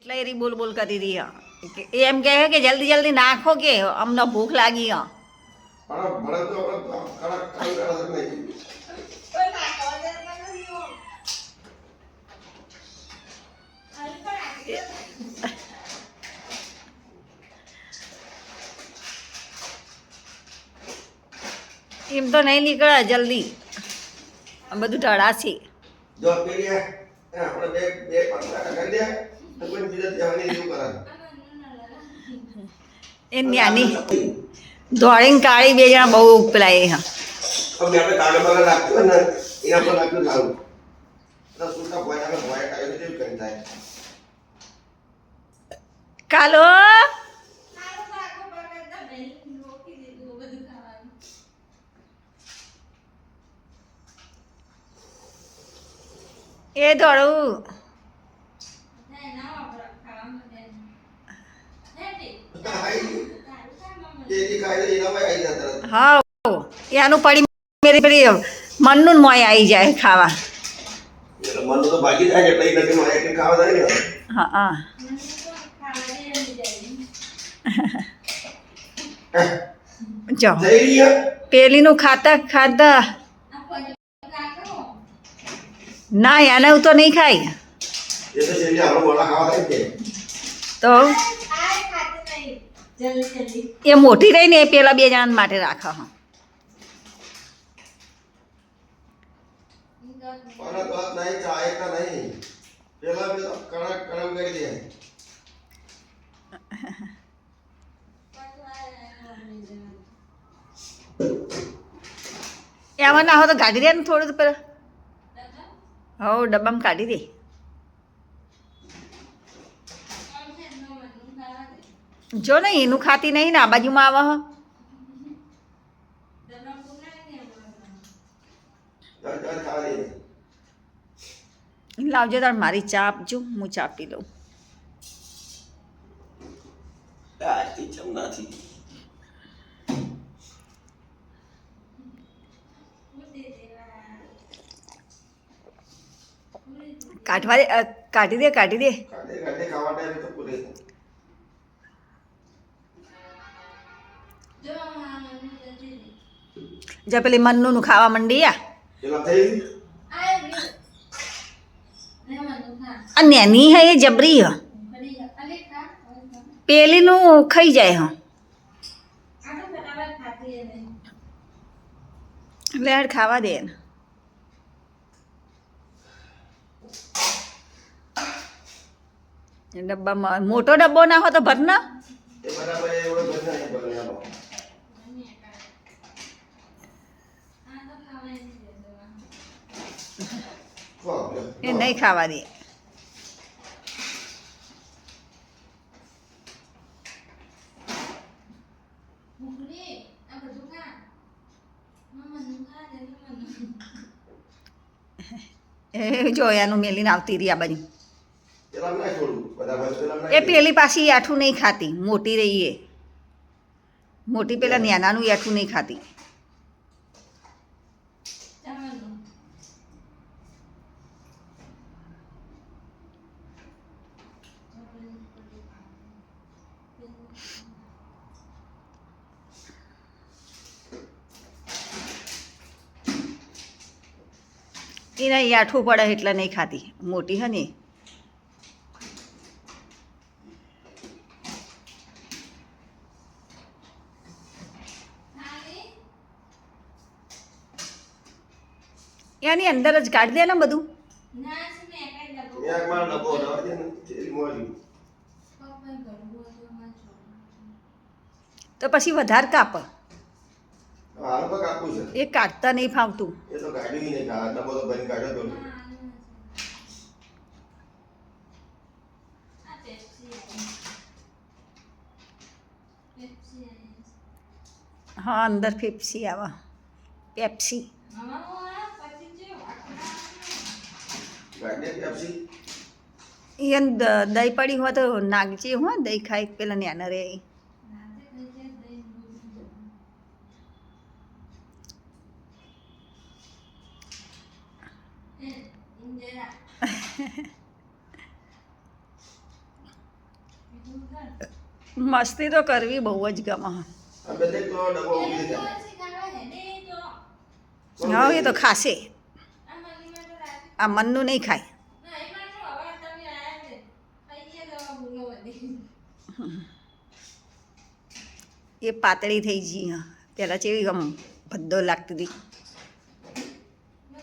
એટલે એરી બોલ બોલ કરી રહી એ એમ કહે કે જલ્દી જલ્દી નાખો કે અમને ભૂખ લાગી એમ તો નહીં નીકળે જલ્દી બધું ઢળાશી એ ન્યાની દોડીને કાળી બે જણા બહુ પેલા હા કાલો એ દોડું હા એનું પડી મેરી પેલી મનનું મોય આવી જાય ખાવા હા જો પેલીનું ખાતા ખાતા ના એને તો નહીં ખાય તો એ મોટી રહી ને એ પેલા બે જણા માટે રાખે હા એમાં ના હો તો કાઢી દે ને થોડું પેલા હો ડબ્બામાં કાઢી દે જો ને એનું ખાતી નહીં ને આ બાજુમાં આવે લાવજો તાર મારી ચા આપજો હું ચા પી લઉં કાઢવા દે કાઢી દે કાઢી દે જો પેલી મનનું ખાવા માંડી આ નેની હે એ જબરી હ પેલીનું ખાઈ જાય હ લેડ ખાવા દે ને ડબ્બામાં મોટો ડબ્બો ના હો તો ભર ના એ નહીં ખાવા દે એ જો એનું મેલીને આવતી રહી આ બાજુ એ પેલી પાછી આઠું નહીં ખાતી મોટી રહી એ મોટી પેલા નાનાનું આઠું નહીં ખાતી એને આઠું પડે એટલે નહીં ખાતી મોટી હે ને એની અંદર જ કાઢી દે ને બધું તો પછી વધારે કાપ એ કાઢતા નહીં ફાવતું હા અંદર પેપ્સી આવે પેપ્સી એને દહીં પડી હોય તો નાગજે હો દહીં ખાઈ પેલા ન્યાના રે મસ્તી તો કરવી બહુ જ ગમે. આ બે તો ડબ્બો ઉગી જાય. હા એ તો ખાશે. આ મનનું નહીં ખાય. એ પાતળી થઈ ગઈ. પહેલાં કેવી આમ ભદ્દો લાગતી હતી.